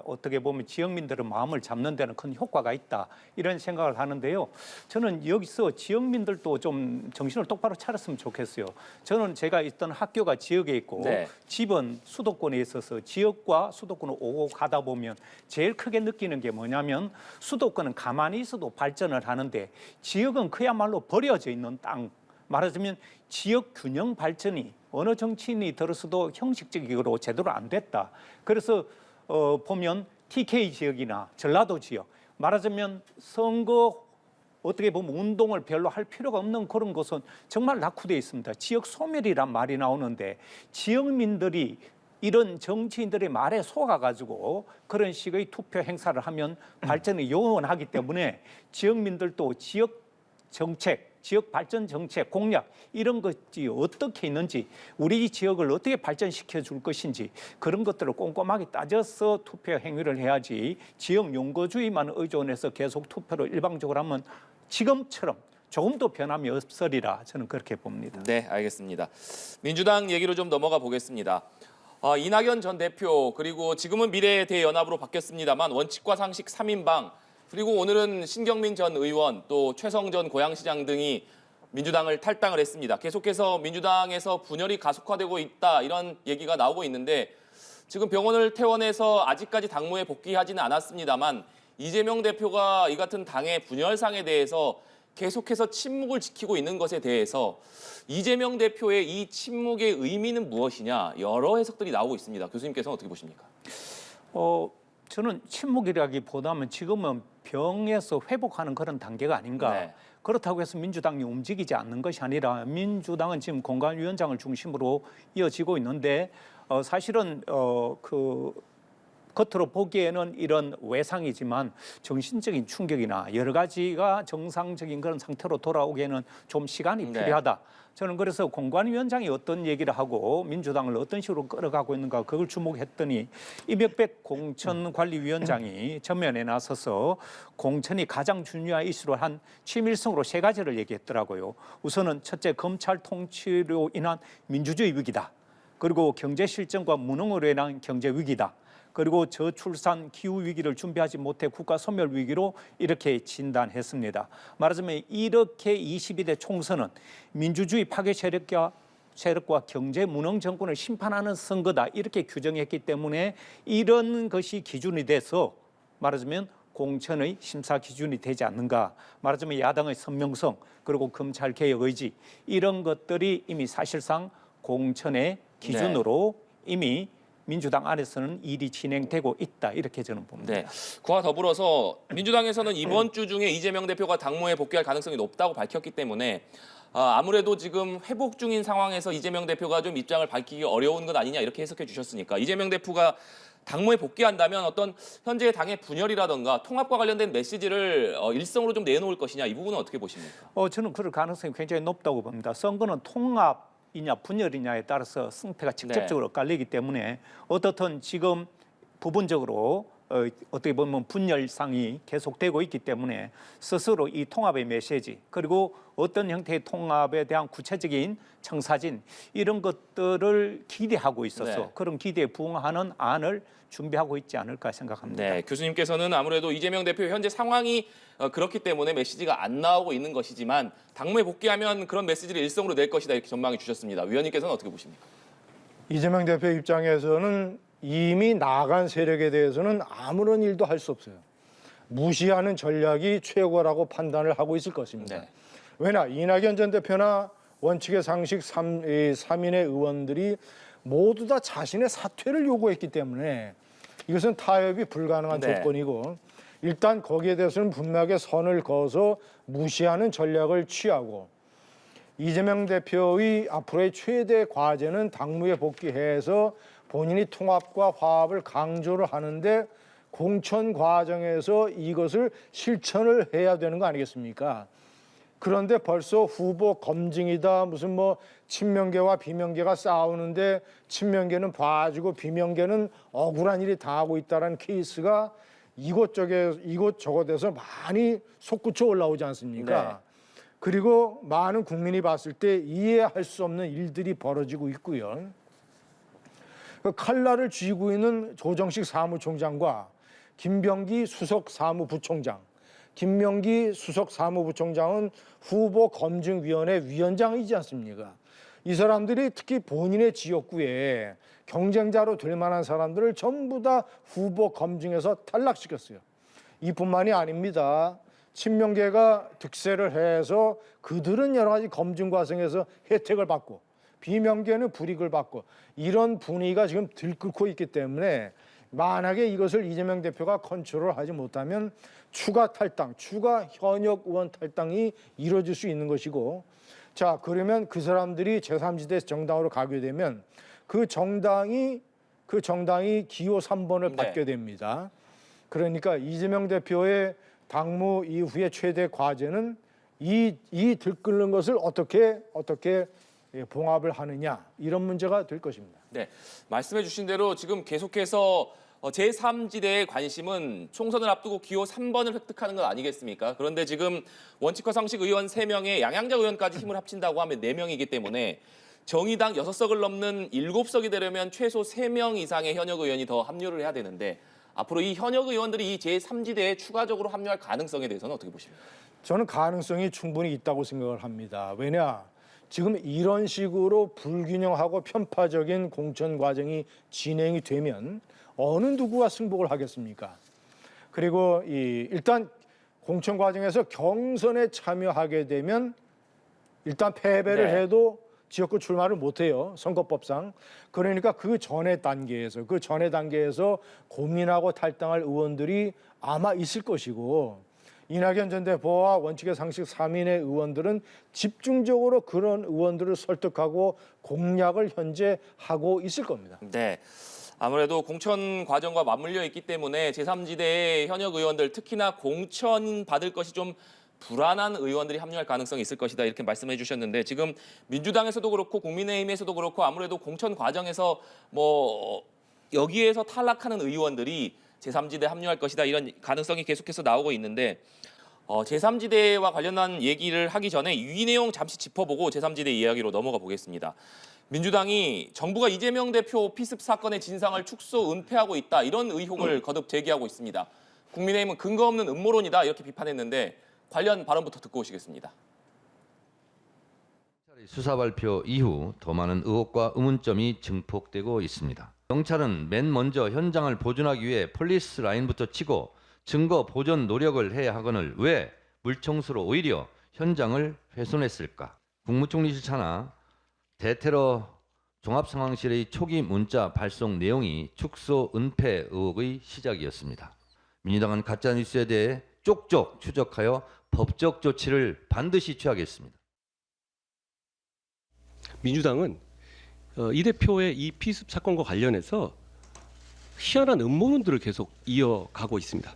어떻게 보면 지역민들의 마음을 잡는 데는 큰 효과가 있다 이런 생각을 하는데요. 저는 여기서 지역민들도 좀 정신을 똑바로 차렸으면 좋겠어요. 저는 제가 있던 학교가 지역에 있고 네. 집은 수도권에 있어서 지역과 수도권을 오고 가다 보면 제일 크게 느끼는 게 뭐냐면 수도권은 가만히 있어도 발전을 하는데 지역은 그야말로 버려져 있는 땅. 말하자면 지역 균형 발전이 어느 정치인이 들어서도 형식적으로 제대로 안 됐다. 그래서 보면 TK 지역이나 전라도 지역 말하자면 선거 어떻게 보면 운동을 별로 할 필요가 없는 그런 곳은 정말 낙후되어 있습니다. 지역 소멸이란 말이 나오는데 지역민들이 이런 정치인들의 말에 속아가지고 그런 식의 투표 행사를 하면 발전이 요원하기 때문에 지역민들도 지역 정책, 지역 발전 정책, 공약 이런 것이 어떻게 있는지 우리 지역을 어떻게 발전시켜 줄 것인지 그런 것들을 꼼꼼하게 따져서 투표 행위를 해야지 지역 용거주의만 의존해서 계속 투표를 일방적으로 하면 지금처럼 조금도 변함이 없으리라 저는 그렇게 봅니다. 네, 알겠습니다. 민주당 얘기로 좀 넘어가 보겠습니다. 이낙연 전 대표 그리고 지금은 미래대연합으로 바뀌었습니다만 원칙과 상식 3인방 그리고 오늘은 신경민 전 의원 또 최성 전 고양시장 등이 민주당을 탈당을 했습니다. 계속해서 민주당에서 분열이 가속화되고 있다 이런 얘기가 나오고 있는데 지금 병원을 퇴원해서 아직까지 당무에 복귀하지는 않았습니다만 이재명 대표가 이 같은 당의 분열상에 대해서 계속해서 침묵을 지키고 있는 것에 대해서 이재명 대표의 이 침묵의 의미는 무엇이냐 여러 해석들이 나오고 있습니다. 교수님께서는 어떻게 보십니까? 저는 침묵이라기보다는 지금은 병에서 회복하는 그런 단계가 아닌가. 네. 그렇다고 해서 민주당이 움직이지 않는 것이 아니라 민주당은 지금 공관위원장을 중심으로 이어지고 있는데 사실은 겉으로 보기에는 이런 외상이지만 정신적인 충격이나 여러 가지가 정상적인 그런 상태로 돌아오기에는 좀 시간이 필요하다. 저는 그래서 공관위원장이 어떤 얘기를 하고 민주당을 어떤 식으로 끌어가고 있는가 그걸 주목했더니 이명백 공천관리위원장이 전면에 나서서 공천이 가장 중요한 이슈로 한 취밀성으로 3가지를 얘기했더라고요. 우선은 첫째, 검찰 통치로 인한 민주주의 위기다. 그리고 경제 실정과 무능으로 인한 경제 위기다. 그리고 저출산 기후 위기를 준비하지 못해 국가 소멸 위기로 이렇게 진단했습니다. 말하자면 이렇게 22대 총선은 민주주의 파괴 세력과 경제 무능 정권을 심판하는 선거다 이렇게 규정했기 때문에 이런 것이 기준이 돼서 말하자면 공천의 심사 기준이 되지 않는가. 말하자면 야당의 선명성 그리고 검찰 개혁 의지 이런 것들이 이미 사실상 공천의 기준으로 이미 민주당 안에서는 일이 진행되고 있다 이렇게 저는 봅니다. 네. 그와 더불어서 민주당에서는 이번 주 중에 이재명 대표가 당무에 복귀할 가능성이 높다고 밝혔기 때문에 아무래도 지금 회복 중인 상황에서 이재명 대표가 좀 입장을 밝히기 어려운 것 아니냐 이렇게 해석해 주셨으니까 이재명 대표가 당무에 복귀한다면 어떤 현재의 당의 분열이라든가 통합과 관련된 메시지를 일성으로 좀 내놓을 것이냐 이 부분은 어떻게 보십니까? 저는 그럴 가능성이 굉장히 높다고 봅니다. 선거는 통합이냐 분열이냐에 따라서 승패가 직접적으로 엇갈리기 때문에 어떻든 지금 부분적으로 어떻게 보면 분열상이 계속되고 있기 때문에 스스로 이 통합의 메시지 그리고 어떤 형태의 통합에 대한 구체적인 청사진 이런 것들을 기대하고 있어서 그런 기대에 부응하는 안을 준비하고 있지 않을까 생각합니다. 네, 교수님께서는 아무래도 이재명 대표의 현재 상황이 그렇기 때문에 메시지가 안 나오고 있는 것이지만 당무에 복귀하면 그런 메시지를 일성으로 낼 것이다 이렇게 전망해 주셨습니다. 위원님께서는 어떻게 보십니까? 이재명 대표 입장에서는 이미 나간 세력에 대해서는 아무런 일도 할 수 없어요. 무시하는 전략이 최고라고 판단을 하고 있을 것입니다. 네. 왜냐 이낙연 전 대표나 원칙의 상식 3인의 의원들이 모두 다 자신의 사퇴를 요구했기 때문에 이것은 타협이 불가능한 조건이고 일단 거기에 대해서는 분명하게 선을 그어서 무시하는 전략을 취하고 이재명 대표의 앞으로의 최대 과제는 당무에 복귀해서 본인이 통합과 화합을 강조를 하는데 공천 과정에서 이것을 실천을 해야 되는 거 아니겠습니까? 그런데 벌써 후보 검증이다, 무슨 뭐 친명계와 비명계가 싸우는데 친명계는 봐주고 비명계는 억울한 일이 당하고 있다는 케이스가 이곳저곳에서 많이 솟구쳐 올라오지 않습니까? 네. 그리고 많은 국민이 봤을 때 이해할 수 없는 일들이 벌어지고 있고요. 그 칼날을 쥐고 있는 조정식 사무총장과 김병기 수석 사무부총장, 김명기 수석 사무부총장은 후보 검증위원회 위원장이지 않습니까? 이 사람들이 특히 본인의 지역구에 경쟁자로 될 만한 사람들을 전부 다 후보 검증에서 탈락시켰어요. 이뿐만이 아닙니다. 친명계가 득세를 해서 그들은 여러 가지 검증 과정에서 혜택을 받고 비명계는 불이익을 받고 이런 분위기가 지금 들끓고 있기 때문에 만약에 이것을 이재명 대표가 컨트롤하지 못하면 추가 탈당, 추가 현역 의원 탈당이 이루어질 수 있는 것이고, 자 그러면 그 사람들이 제3지대 정당으로 가게 되면 그 정당이 기호 3번을 받게 됩니다. 그러니까 이재명 대표의 당무 이후의 최대 과제는 이 들끓는 것을 어떻게 봉합을 하느냐, 이런 문제가 될 것입니다. 네, 말씀해 주신 대로 지금 계속해서 제3지대의 관심은 총선을 앞두고 기호 3번을 획득하는 것 아니겠습니까? 그런데 지금 원칙과 상식 의원 3명에 양양자 의원까지 힘을 합친다고 하면 4명이기 때문에 정의당 6석을 넘는 7석이 되려면 최소 3명 이상의 현역 의원이 더 합류를 해야 되는데 앞으로 이 현역 의원들이 이 제3지대에 추가적으로 합류할 가능성에 대해서는 어떻게 보십니까? 저는 가능성이 충분히 있다고 생각을 합니다. 왜냐? 지금 이런 식으로 불균형하고 편파적인 공천 과정이 진행이 되면 어느 누구가 승복을 하겠습니까? 그리고 일단 공천 과정에서 경선에 참여하게 되면 일단 패배를 해도 지역구 출마를 못해요, 선거법상. 그러니까 그 전의 단계에서 고민하고 탈당할 의원들이 아마 있을 것이고, 이낙연 전 대표와 원칙의 상식 3인의 의원들은 집중적으로 그런 의원들을 설득하고 공략을 현재 하고 있을 겁니다. 네. 아무래도 공천 과정과 맞물려 있기 때문에 제3지대의 현역 의원들, 특히나 공천 받을 것이 좀 불안한 의원들이 합류할 가능성이 있을 것이다, 이렇게 말씀해 주셨는데, 지금 민주당에서도 그렇고 국민의힘에서도 그렇고 아무래도 공천 과정에서 여기에서 탈락하는 의원들이 제3지대에 합류할 것이다, 이런 가능성이 계속해서 나오고 있는데, 제3지대와 관련한 얘기를 하기 전에 이 내용 잠시 짚어보고 제3지대 이야기로 넘어가 보겠습니다. 민주당이 정부가 이재명 대표 피습 사건의 진상을 축소 은폐하고 있다, 이런 의혹을 거듭 제기하고 있습니다. 국민의힘은 근거 없는 음모론이다, 이렇게 비판했는데 관련 발언부터 듣고 오시겠습니다. 수사 발표 이후 더 많은 의혹과 의문점이 증폭되고 있습니다. 경찰은 맨 먼저 현장을 보존하기 위해 폴리스 라인부터 치고 증거 보존 노력을 해야 하거늘 왜 물청소로 오히려 현장을 훼손했을까? 국무총리실 산하 대테러 종합상황실의 초기 문자 발송 내용이 축소 은폐 의혹의 시작이었습니다. 민주당은 가짜뉴스에 대해 쪽쪽 추적하여 법적 조치를 반드시 취하겠습니다. 민주당은 이 대표의 이 피습 사건과 관련해서 희한한 음모론들을 계속 이어가고 있습니다.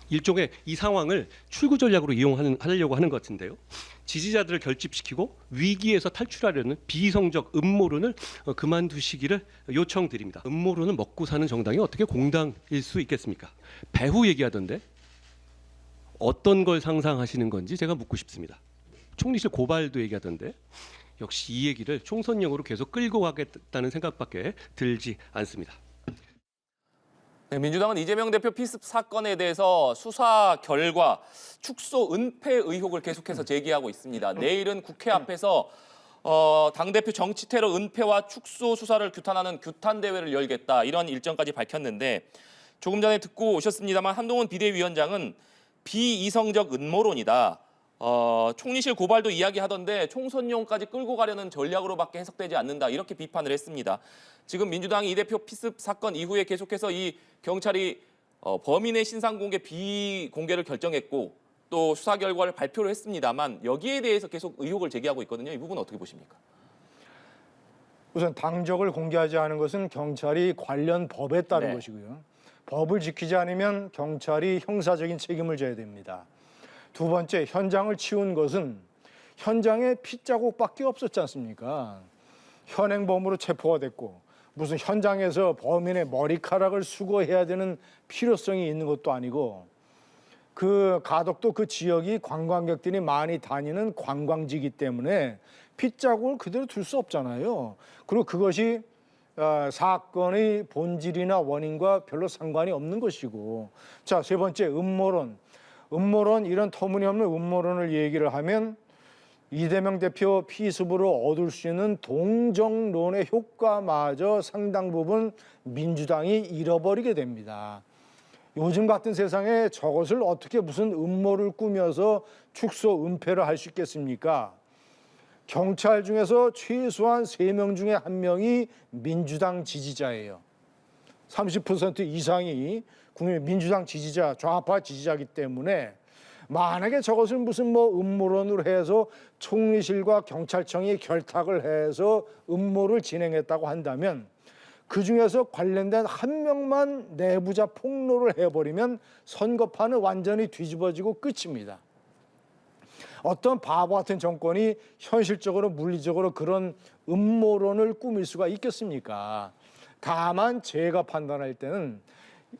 일종의 이 상황을 출구 전략으로 이용하려고 하는 것 같은데요. 지지자들을 결집시키고 위기에서 탈출하려는 비이성적 음모론을 그만두시기를 요청드립니다. 음모론을 먹고 사는 정당이 어떻게 공당일 수 있겠습니까? 배후 얘기하던데 어떤 걸 상상하시는 건지 제가 묻고 싶습니다. 총리실 고발도 얘기하던데 역시 이 얘기를 총선용으로 계속 끌고 가겠다는 생각밖에 들지 않습니다. 네, 민주당은 이재명 대표 피습 사건에 대해서 수사 결과 축소 은폐 의혹을 계속해서 제기하고 있습니다. 내일은 국회 앞에서 당대표 정치 테러 은폐와 축소 수사를 규탄하는 규탄 대회를 열겠다, 이런 일정까지 밝혔는데, 조금 전에 듣고 오셨습니다만 한동훈 비대위원장은 비이성적 음모론이다, 총리실 고발도 이야기하던데 총선용까지 끌고 가려는 전략으로밖에 해석되지 않는다, 이렇게 비판을 했습니다. 지금 민주당이 이 대표 피습 사건 이후에 계속해서 이 경찰이 범인의 신상 공개 비공개를 결정했고 또 수사 결과를 발표를 했습니다만 여기에 대해서 계속 의혹을 제기하고 있거든요. 이 부분은 어떻게 보십니까? 우선 당적을 공개하지 않은 것은 경찰이 관련 법에 따른 것이고요. 법을 지키지 않으면 경찰이 형사적인 책임을 져야 됩니다. 두 번째, 현장을 치운 것은 현장에 핏자국밖에 없었지 않습니까? 현행범으로 체포가 됐고 무슨 현장에서 범인의 머리카락을 수거해야 되는 필요성이 있는 것도 아니고 그 가덕도 그 지역이 관광객들이 많이 다니는 관광지이기 때문에 핏자국을 그대로 둘 수 없잖아요. 그리고 그것이 사건의 본질이나 원인과 별로 상관이 없는 것이고. 자, 세 번째, 음모론. 이런 터무니없는 음모론을 얘기를 하면 이재명 대표 피습으로 얻을 수 있는 동정론의 효과마저 상당 부분 민주당이 잃어버리게 됩니다. 요즘 같은 세상에 저것을 어떻게 무슨 음모를 꾸며서 축소 은폐를 할 수 있겠습니까? 경찰 중에서 최소한 3명 중에 1명이 민주당 지지자예요. 30% 이상이 국민 민주당 지지자, 좌파 지지자이기 때문에 만약에 저것을 무슨 음모론으로 해서 총리실과 경찰청이 결탁을 해서 음모를 진행했다고 한다면 그중에서 관련된 1명만 내부자 폭로를 해버리면 선거판은 완전히 뒤집어지고 끝입니다. 어떤 바보 같은 정권이 현실적으로 물리적으로 그런 음모론을 꾸밀 수가 있겠습니까? 다만 제가 판단할 때는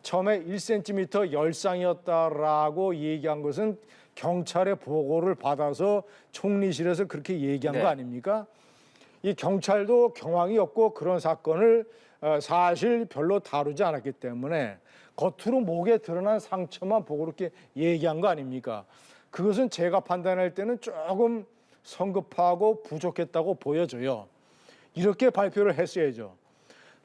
처음에 1cm 열상이었다라고 얘기한 것은 경찰의 보고를 받아서 총리실에서 그렇게 얘기한 거 아닙니까? 이 경찰도 경황이 없고 그런 사건을 사실 별로 다루지 않았기 때문에 겉으로 목에 드러난 상처만 보고 그렇게 얘기한 거 아닙니까? 그것은 제가 판단할 때는 조금 성급하고 부족했다고 보여져요. 이렇게 발표를 했어야죠.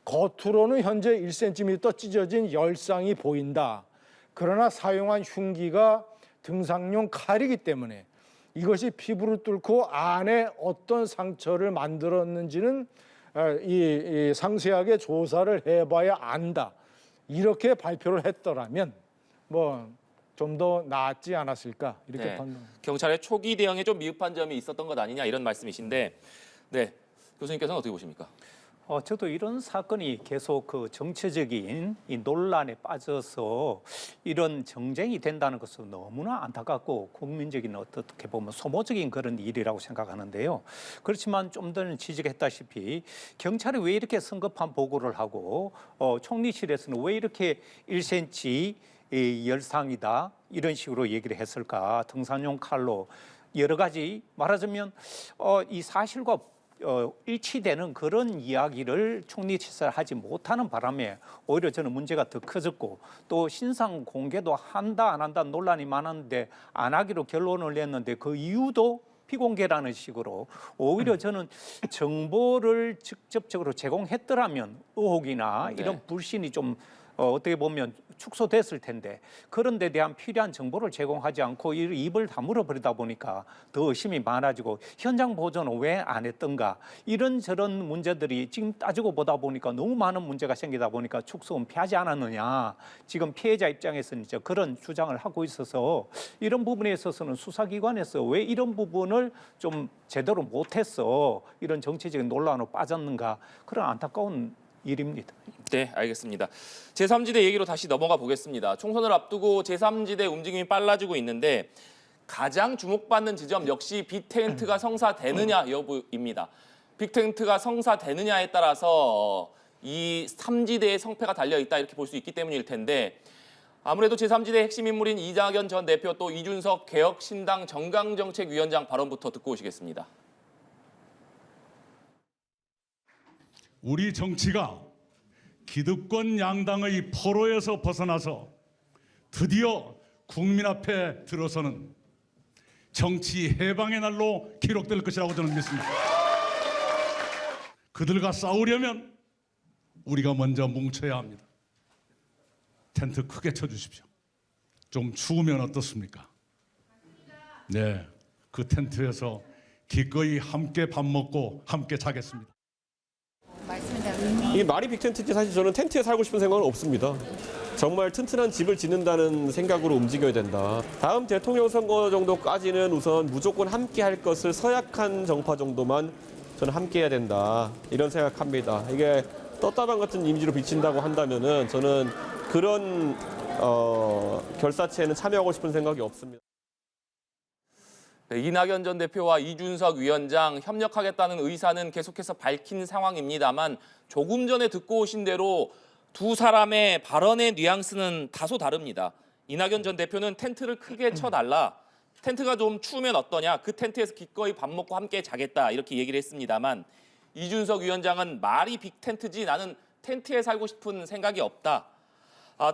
겉으로는 현재 1cm 찢어진 열상이 보인다. 그러나 사용한 흉기가 등산용 칼이기 때문에 이것이 피부를 뚫고 안에 어떤 상처를 만들었는지는 이 상세하게 조사를 해봐야 안다. 이렇게 발표를 했더라면 좀 더 나았지 않았을까 이렇게 판단. 경찰의 초기 대응에 좀 미흡한 점이 있었던 것 아니냐 이런 말씀이신데, 네, 교수님께서는 어떻게 보십니까? 저도 이런 사건이 계속 그 정치적인 이 논란에 빠져서 이런 정쟁이 된다는 것은 너무나 안타깝고 국민적인 어떻게 보면 소모적인 그런 일이라고 생각하는데요. 그렇지만 좀 전에 지적했다시피 경찰이 왜 이렇게 성급한 보고를 하고 총리실에서는 왜 이렇게 1cm 열상이다 이런 식으로 얘기를 했을까? 등산용 칼로 여러 가지 말하자면 이 사실과 일치되는 그런 이야기를 총리실에서 하지 못하는 바람에 오히려 저는 문제가 더 커졌고 또 신상 공개도 한다 안 한다 논란이 많았는데 안 하기로 결론을 냈는데 그 이유도 비공개라는 식으로 오히려 저는 정보를 직접적으로 제공했더라면 의혹이나 이런 불신이 좀 어떻게 보면 축소됐을 텐데 그런 데 대한 필요한 정보를 제공하지 않고 입을 다물어 버리다 보니까 더 의심이 많아지고 현장 보존은 왜 안 했던가 이런저런 문제들이 지금 따지고 보다 보니까 너무 많은 문제가 생기다 보니까 축소 은폐하지 않았느냐 지금 피해자 입장에서는 이제 그런 주장을 하고 있어서 이런 부분에 있어서는 수사기관에서 왜 이런 부분을 좀 제대로 못했어 이런 정치적인 논란으로 빠졌는가 그런 안타까운 일입니다. 네, 알겠습니다. 제3지대 얘기로 다시 넘어가 보겠습니다. 총선을 앞두고 제3지대 움직임이 빨라지고 있는데 가장 주목받는 지점 역시 빅텐트가 성사되느냐 여부입니다. 빅텐트가 성사되느냐에 따라서 이 3지대의 성패가 달려있다 이렇게 볼 수 있기 때문일 텐데 아무래도 제3지대 핵심 인물인 이낙연 전 대표 또 이준석 개혁신당 정강정책위원장 발언부터 듣고 오시겠습니다. 우리 정치가 기득권 양당의 포로에서 벗어나서 드디어 국민 앞에 들어서는 정치 해방의 날로 기록될 것이라고 저는 믿습니다. 그들과 싸우려면 우리가 먼저 뭉쳐야 합니다. 텐트 크게 쳐주십시오. 좀 추우면 어떻습니까? 네, 그 텐트에서 기꺼이 함께 밥 먹고 함께 자겠습니다. 이게 말이 빅텐트인지 사실 저는 텐트에 살고 싶은 생각은 없습니다. 정말 튼튼한 집을 짓는다는 생각으로 움직여야 된다. 다음 대통령 선거 정도까지는 우선 무조건 함께 할 것을 서약한 정파 정도만 저는 함께 해야 된다. 이런 생각합니다. 이게 떴다방 같은 이미지로 비친다고 한다면은 저는 그런 결사체에는 참여하고 싶은 생각이 없습니다. 네, 이낙연 전 대표와 이준석 위원장 협력하겠다는 의사는 계속해서 밝힌 상황입니다만 조금 전에 듣고 오신 대로 두 사람의 발언의 뉘앙스는 다소 다릅니다. 이낙연 전 대표는 텐트를 크게 쳐달라. 텐트가 좀 추우면 어떠냐. 그 텐트에서 기꺼이 밥 먹고 함께 자겠다. 이렇게 얘기를 했습니다만 이준석 위원장은 말이 빅텐트지 나는 텐트에 살고 싶은 생각이 없다.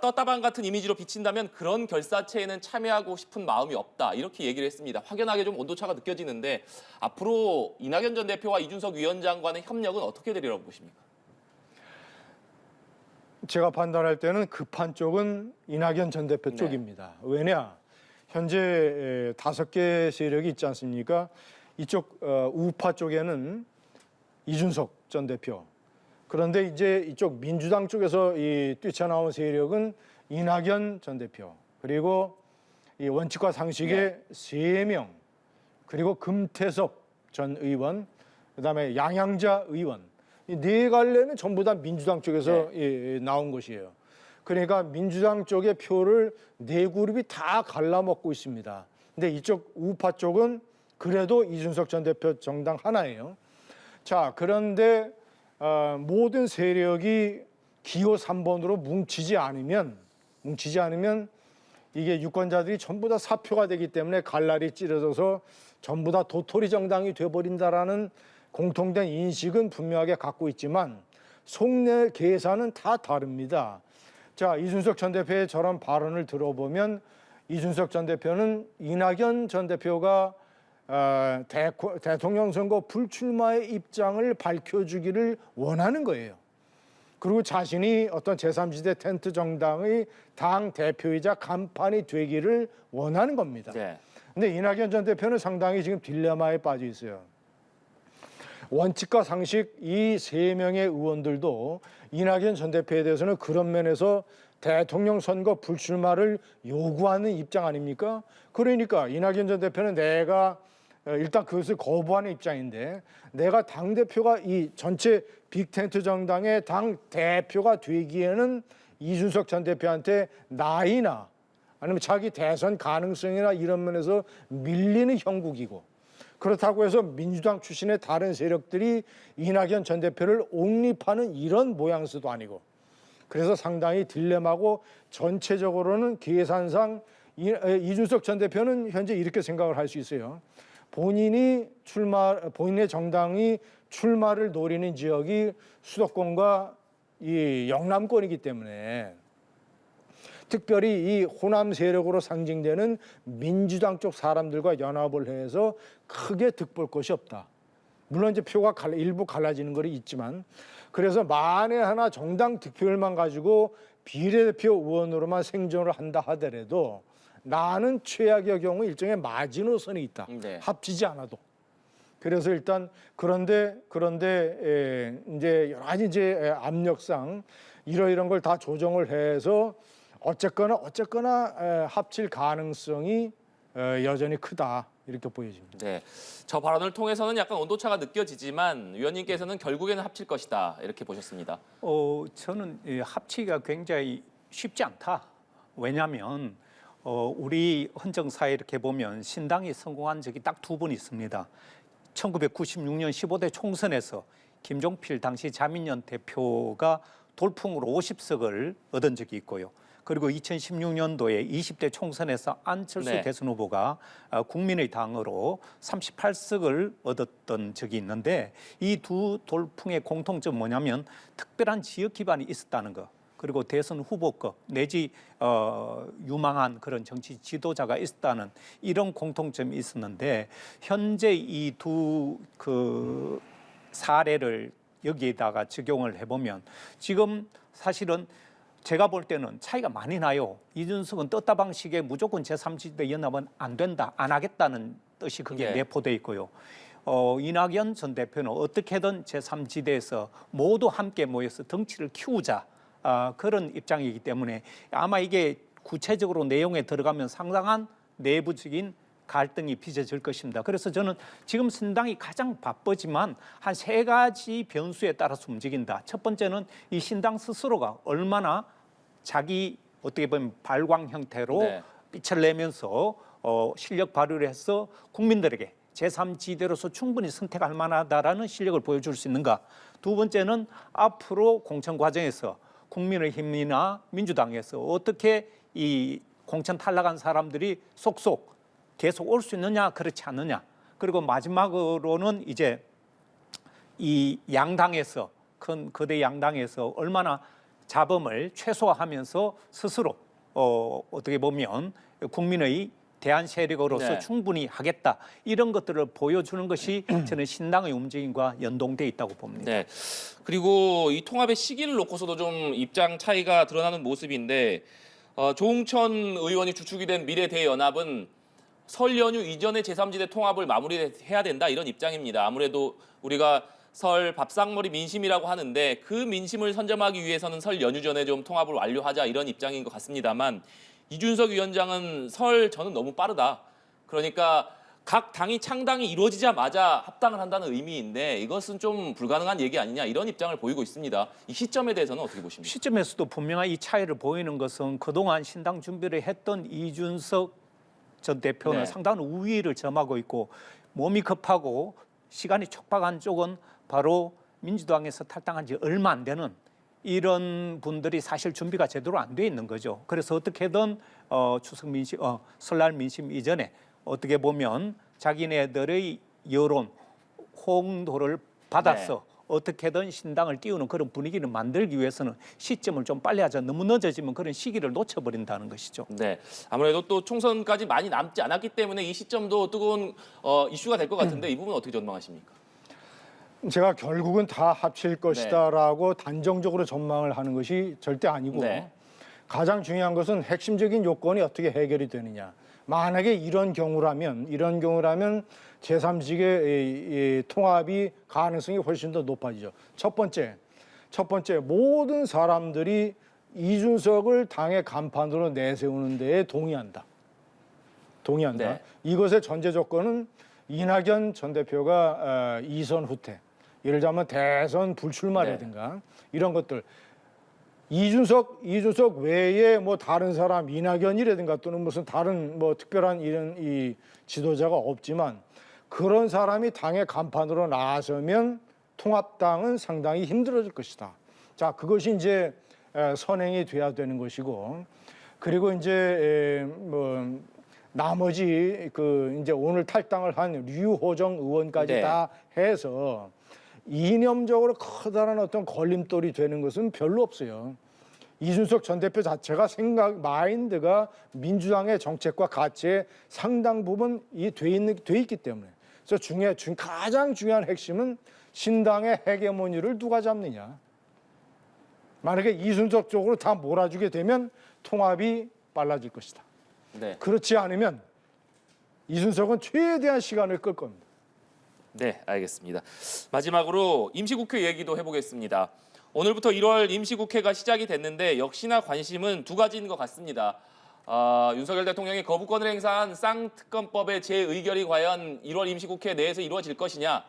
떴다방 같은 이미지로 비친다면 그런 결사체에는 참여하고 싶은 마음이 없다. 이렇게 얘기를 했습니다. 확연하게 좀 온도차가 느껴지는데 앞으로 이낙연 전 대표와 이준석 위원장과의 협력은 어떻게 되리라고 보십니까? 제가 판단할 때는 급한 쪽은 이낙연 전 대표 네. 쪽입니다. 왜냐? 현재 5개 세력이 있지 않습니까? 이쪽 우파 쪽에는 이준석 전 대표. 그런데 이제 이쪽 민주당 쪽에서 뛰쳐나온 세력은 이낙연 전 대표. 그리고 이 원칙과 상식의 3명. 그리고 금태섭 전 의원. 그다음에 양양자 의원. 이 4갈래는 전부 다 민주당 쪽에서 나온 것이에요. 그러니까 민주당 쪽의 표를 4그룹이 다 갈라먹고 있습니다. 근데 이쪽 우파 쪽은 그래도 이준석 전 대표 정당 하나예요. 자, 그런데 모든 세력이 기호 3번으로 뭉치지 않으면 이게 유권자들이 전부 다 사표가 되기 때문에 갈날이 찌르져서 전부 다 도토리 정당이 돼버린다라는 공통된 인식은 분명하게 갖고 있지만 속내 계산은 다 다릅니다. 자, 이준석 전 대표의 저런 발언을 들어보면 이준석 전 대표는 이낙연 전 대표가 대통령 선거 불출마의 입장을 밝혀주기를 원하는 거예요. 그리고 자신이 어떤 제3지대 텐트 정당의 당 대표이자 간판이 되기를 원하는 겁니다. 근데 이낙연 전 대표는 상당히 지금 딜레마에 빠져 있어요. 원칙과 상식 이 3명의 의원들도 이낙연 전 대표에 대해서는 그런 면에서 대통령 선거 불출마를 요구하는 입장 아닙니까? 그러니까 이낙연 전 대표는 내가 일단 그것을 거부하는 입장인데 내가 당대표가 이 전체 빅텐트 정당의 당대표가 되기에는 이준석 전 대표한테 나이나 아니면 자기 대선 가능성이나 이런 면에서 밀리는 형국이고 그렇다고 해서 민주당 출신의 다른 세력들이 이낙연 전 대표를 옹립하는 이런 모양새도 아니고 그래서 상당히 딜레마고 전체적으로는 계산상 이준석 전 대표는 현재 이렇게 생각을 할 수 있어요. 본인의 정당이 출마를 노리는 지역이 수도권과 이 영남권이기 때문에 특별히 이 호남 세력으로 상징되는 민주당 쪽 사람들과 연합을 해서 크게 득볼 것이 없다. 물론 이제 표가 일부 갈라지는 것이 있지만 그래서 만에 하나 정당 득표율만 가지고 비례대표 의원으로만 생존을 한다 하더라도 나는 최악의 경우 일종의 마지노선이 있다. 합치지 않아도. 그래서 일단 그런데 이제 여러 가지 이제 압력상 이런 걸 다 조정을 해서 어쨌거나 합칠 가능성이 여전히 크다 이렇게 보여집니다. 네, 저 발언을 통해서는 약간 온도차가 느껴지지만 위원님께서는 결국에는 합칠 것이다 이렇게 보셨습니다. 저는 합치기가 굉장히 쉽지 않다. 왜냐하면 우리 헌정사에 이렇게 보면 신당이 성공한 적이 딱 2번 있습니다. 1996년 15대 총선에서 김종필 당시 자민련 대표가 돌풍으로 50석을 얻은 적이 있고요. 그리고 2016년도에 20대 총선에서 안철수 대선 후보가 국민의 당으로 38석을 얻었던 적이 있는데 이 두 돌풍의 공통점은 뭐냐면 특별한 지역 기반이 있었다는 거. 그리고 대선 후보급 내지 유망한 그런 정치 지도자가 있었다는 이런 공통점이 있었는데 현재 이 두 그 사례를 여기에다가 적용을 해보면 지금 사실은 제가 볼 때는 차이가 많이 나요. 이준석은 떴다 방식에 무조건 제3지대 연합은 안 된다, 안 하겠다는 뜻이 그게 내포돼 있고요. 이낙연 전 대표는 어떻게든 제3지대에서 모두 함께 모여서 덩치를 키우자 그런 입장이기 때문에 아마 이게 구체적으로 내용에 들어가면 상당한 내부적인 갈등이 빚어질 것입니다. 그래서 저는 지금 신당이 가장 바쁘지만 한 3가지 변수에 따라서 움직인다. 첫 번째는 이 신당 스스로가 얼마나 자기 어떻게 보면 발광 형태로 빛을 내면서 실력 발휘를 해서 국민들에게 제3지대로서 충분히 선택할 만하다라는 실력을 보여줄 수 있는가. 두 번째는 앞으로 공천 과정에서 국민의힘이나 민주당에서 어떻게 이 공천 탈락한 사람들이 속속 계속 올 수 있느냐 그렇지 않느냐. 그리고 마지막으로는 이제 이 양당에서 큰 거대 양당에서 얼마나 잡음을 최소화하면서 스스로 어떻게 보면 국민의 대한 세력으로서 네. 충분히 하겠다 이런 것들을 보여주는 것이 저는 신당의 움직임과 연동돼 있다고 봅니다. 네. 그리고 이 통합의 시기를 놓고서도 좀 입장 차이가 드러나는 모습인데 조홍천 의원이 주축이 된 미래대연합은 설 연휴 이전에 제3지대 통합을 마무리해야 된다 이런 입장입니다. 아무래도 우리가 설 밥상머리 민심이라고 하는데 그 민심을 선점하기 위해서는 설 연휴 전에 좀 통합을 완료하자 이런 입장인 것 같습니다만 이준석 위원장은 설 저는 너무 빠르다. 그러니까 각 당이 창당이 이루어지자마자 합당을 한다는 의미인데 이것은 좀 불가능한 얘기 아니냐 이런 입장을 보이고 있습니다. 이 시점에 대해서는 어떻게 보십니까? 시점에서도 분명한 이 차이를 보이는 것은 그동안 신당 준비를 했던 이준석 전 대표는 네. 상당한 우위를 점하고 있고 몸이 급하고 시간이 촉박한 쪽은 바로 민주당에서 탈당한 지 얼마 안 되는 이런 분들이 사실 준비가 제대로 안 돼 있는 거죠. 그래서 어떻게든 추석 민심, 설날 민심 이전에 어떻게 보면 자기네들의 여론, 호응도를 받아서 어떻게든 신당을 띄우는 그런 분위기를 만들기 위해서는 시점을 좀 빨리 하자. 너무 늦어지면 그런 시기를 놓쳐버린다는 것이죠. 네, 아무래도 또 총선까지 많이 남지 않았기 때문에 이 시점도 뜨거운 이슈가 될 것 같은데 이 부분 어떻게 전망하십니까? 제가 결국은 다 합칠 것이다라고 단정적으로 전망을 하는 것이 절대 아니고 네. 가장 중요한 것은 핵심적인 요건이 어떻게 해결이 되느냐. 만약에 이런 경우라면 제3지계 통합이 가능성이 훨씬 더 높아지죠. 첫 번째 모든 사람들이 이준석을 당의 간판으로 내세우는 데에 동의한다. 네. 이것의 전제 조건은 이낙연 전 대표가 이선 후퇴, 예를 들자면 대선 불출마라든가 이런 것들. 이준석 외에 뭐 다른 사람 이낙연이라든가 또는 무슨 다른 뭐 특별한 이런 이 지도자가 없지만 그런 사람이 당의 간판으로 나서면 통합당은 상당히 힘들어질 것이다. 자, 그것이 이제 선행이 돼야 되는 것이고, 그리고 이제 뭐 나머지 그 이제 오늘 탈당을 한 류호정 의원까지 네. 다 해서 이념적으로 커다란 어떤 걸림돌이 되는 것은 별로 없어요. 이준석 전 대표 자체가 마인드가 민주당의 정책과 가치에 상당 부분 돼 있기 때문에. 그래서 가장 중요한 핵심은 신당의 헤게모니를 누가 잡느냐. 만약에 이준석 쪽으로 다 몰아주게 되면 통합이 빨라질 것이다. 네. 그렇지 않으면 이준석은 최대한 시간을 끌 겁니다. 네, 알겠습니다. 마지막으로 임시국회 얘기도 해보겠습니다. 오늘부터 1월 임시국회가 시작이 됐는데 역시나 관심은 두 가지인 것 같습니다. 윤석열 대통령이 거부권을 행사한 쌍특검법의 재의결이 과연 1월 임시국회 내에서 이루어질 것이냐.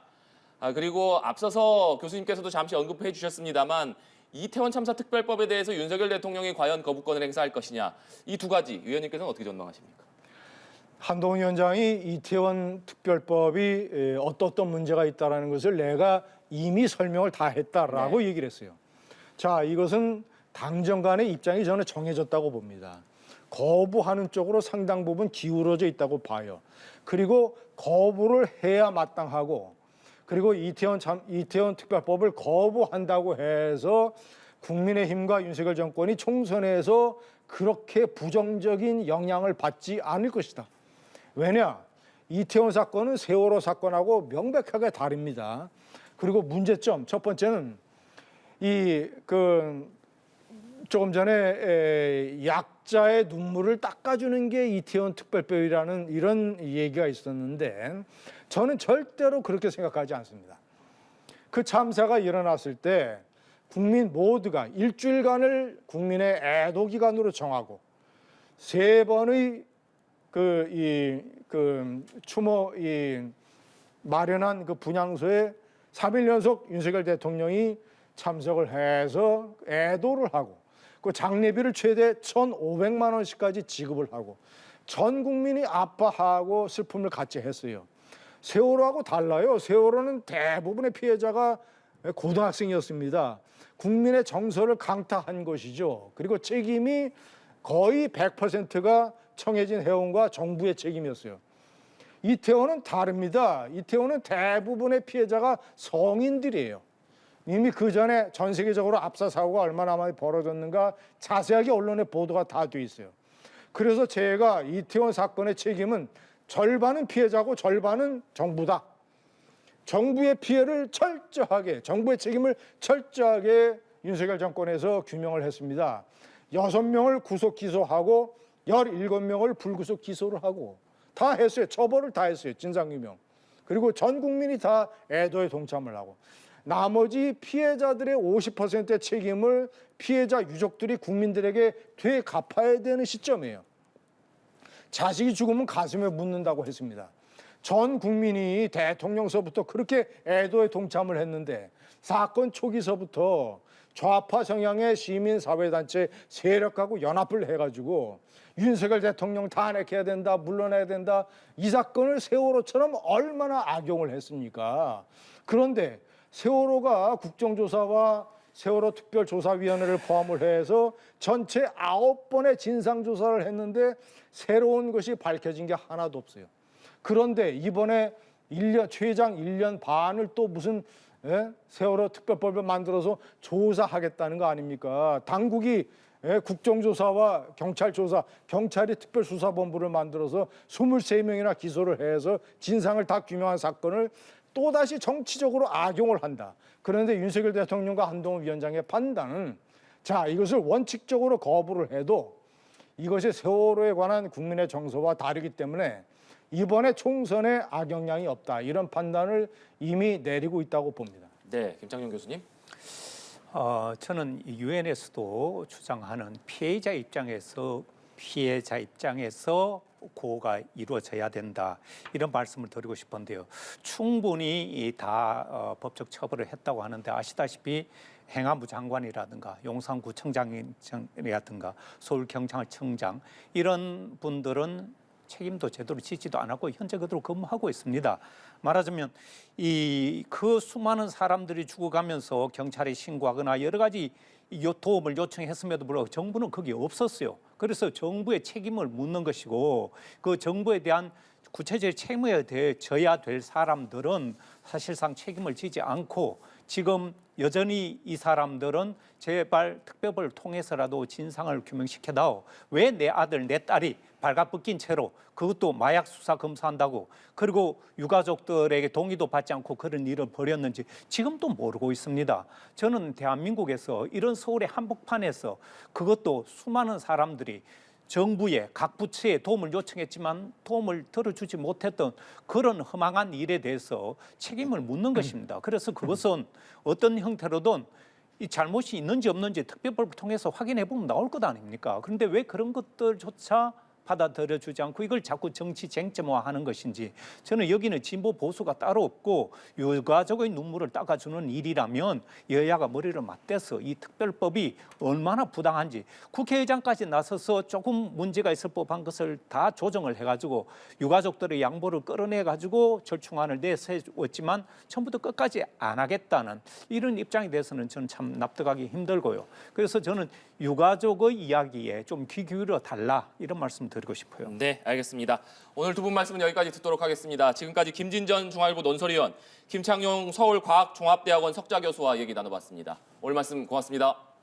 그리고 앞서서 교수님께서도 잠시 언급해 주셨습니다만 이태원 참사 특별법에 대해서 윤석열 대통령이 과연 거부권을 행사할 것이냐. 이 두 가지 위원님께서는 어떻게 전망하십니까? 한동훈 위원장이 이태원 특별법이 어떤 문제가 있다는 것을 내가 이미 설명을 다 했다라고 얘기를 했어요. 자, 이것은 당정 간의 입장이 저는 정해졌다고 봅니다. 거부하는 쪽으로 상당 부분 기울어져 있다고 봐요. 그리고 거부를 해야 마땅하고, 그리고 이태원 특별법을 거부한다고 해서 국민의힘과 윤석열 정권이 총선에서 그렇게 부정적인 영향을 받지 않을 것이다. 왜냐? 이태원 사건은 세월호 사건하고 명백하게 다릅니다. 그리고 문제점 첫 번째는 조금 전에 약자의 눈물을 닦아주는 게 이태원 특별법이라는 이런 얘기가 있었는데 저는 절대로 그렇게 생각하지 않습니다. 그 참사가 일어났을 때 국민 모두가 일주일간을 국민의 애도 기간으로 정하고 3번의 추모 마련한 그 분향소에 3일 연속 윤석열 대통령이 참석을 해서 애도를 하고 그 장례비를 최대 1,500만 원씩까지 지급을 하고 전 국민이 아파하고 슬픔을 같이 했어요. 세월호하고 달라요. 세월호는 대부분의 피해자가 고등학생이었습니다. 국민의 정서를 강타한 것이죠. 그리고 책임이 거의 100%가 청해진 해운과 정부의 책임이었어요. 이태원은 다릅니다. 이태원은 대부분의 피해자가 성인들이에요. 이미 그 전에 전 세계적으로 압사 사고가 얼마나 많이 벌어졌는가 자세하게 언론에 보도가 다 돼 있어요. 그래서 제가 이태원 사건의 책임은 절반은 피해자고 절반은 정부다. 정부의 피해를 철저하게, 정부의 책임을 철저하게 윤석열 정권에서 규명을 했습니다. 6명을 구속 기소하고 17명을 불구속 기소를 하고 다 했어요. 처벌을 다 했어요. 진상규명. 그리고 전 국민이 다 애도에 동참을 하고 나머지 피해자들의 50%의 책임을 피해자 유족들이 국민들에게 되갚아야 되는 시점이에요. 자식이 죽으면 가슴에 묻는다고 했습니다. 전 국민이 대통령서부터 그렇게 애도에 동참을 했는데 사건 초기서부터 좌파 성향의 시민사회단체 세력하고 연합을 해가지고 윤석열 대통령 탄핵해야 된다, 물러나야 된다, 이 사건을 세월호처럼 얼마나 악용을 했습니까? 그런데 세월호가 국정조사와 세월호 특별조사위원회를 포함을 해서 전체 9번의 진상조사를 했는데 새로운 것이 밝혀진 게 하나도 없어요. 그런데 이번에 최장 1년 반을 또 무슨 세월호 특별법을 만들어서 조사하겠다는 거 아닙니까? 당국이 국정조사와 경찰조사, 경찰이 특별수사본부를 만들어서 23명이나 기소를 해서 진상을 다 규명한 사건을 또다시 정치적으로 악용을 한다. 그런데 윤석열 대통령과 한동훈 위원장의 판단은 자, 이것을 원칙적으로 거부를 해도 이것이 세월호에 관한 국민의 정서와 다르기 때문에 이번에 총선에 악영향이 없다. 이런 판단을 이미 내리고 있다고 봅니다. 네, 김창룡 교수님. 저는 유엔에서도 주장하는 피해자 입장에서 고가 이루어져야 된다 이런 말씀을 드리고 싶은데요. 충분히 다 법적 처벌을 했다고 하는데 아시다시피 행안부 장관이라든가 용산구청장이라든가 서울경찰청장 이런 분들은 책임도 제대로 지지도 않았고 현재 그대로 근무하고 있습니다. 말하자면 그 수많은 사람들이 죽어가면서 경찰에 신고하거나 여러 가지 도움을 요청했음에도 불구하고 정부는 거기 없었어요. 그래서 정부의 책임을 묻는 것이고 그 정부에 대한 구체적인 책임을 져야 될 사람들은 사실상 책임을 지지 않고 지금 여전히 이 사람들은 제발 특별법을 통해서라도 진상을 규명시켜다오. 왜 내 아들, 내 딸이 발가벗긴 채로 그것도 마약 수사 검사한다고 그리고 유가족들에게 동의도 받지 않고 그런 일을 벌였는지 지금도 모르고 있습니다. 저는 대한민국에서 이런 서울의 한복판에서 그것도 수많은 사람들이 정부에 각 부처에 도움을 요청했지만 도움을 들어주지 못했던 그런 허망한 일에 대해서 책임을 묻는 것입니다. 그래서 그것은 어떤 형태로든 이 잘못이 있는지 없는지 특별법을 통해서 확인해 보면 나올 것 아닙니까? 그런데 왜 그런 것들조차 받아들여주지 않고 이걸 자꾸 정치 쟁점화하는 것인지 저는 여기는 진보 보수가 따로 없고 유가족의 눈물을 닦아주는 일이라면 여야가 머리를 맞대서 이 특별법이 얼마나 부당한지 국회의장까지 나서서 조금 문제가 있을 법한 것을 다 조정을 해가지고 유가족들의 양보를 끌어내가지고 절충안을 내세웠지만 처음부터 끝까지 안 하겠다는 이런 입장에 대해서는 저는 참 납득하기 힘들고요. 그래서 저는 유가족의 이야기에 좀 귀 기울여 달라 이런 말씀 드리고 싶어요. 네, 알겠습니다. 오늘 두 분 말씀은 여기까지 듣도록 하겠습니다. 지금까지 김진전 중앙일보 논설위원, 김창룡 서울과학종합대학원 석좌교수와 얘기 나눠봤습니다. 오늘 말씀 고맙습니다.